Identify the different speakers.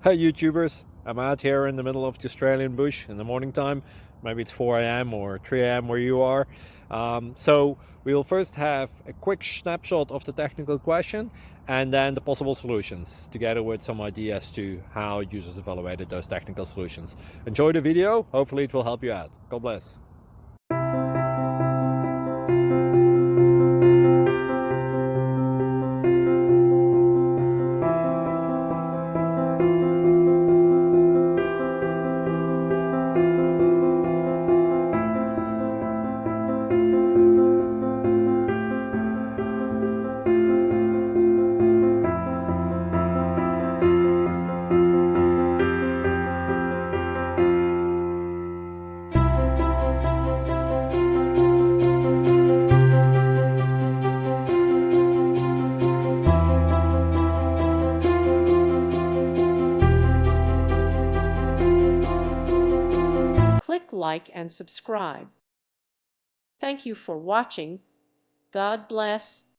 Speaker 1: Hey YouTubers, I'm out here in the middle of the Australian bush in the morning time. Maybe it's 4 a.m. or 3 a.m. where you are. So we'll first have a quick snapshot of the technical question and then the possible solutions, together with some ideas to how users evaluated those technical solutions. Enjoy the video, hopefully it will help you out. God bless.
Speaker 2: Click like and subscribe. Thank you for watching. God bless.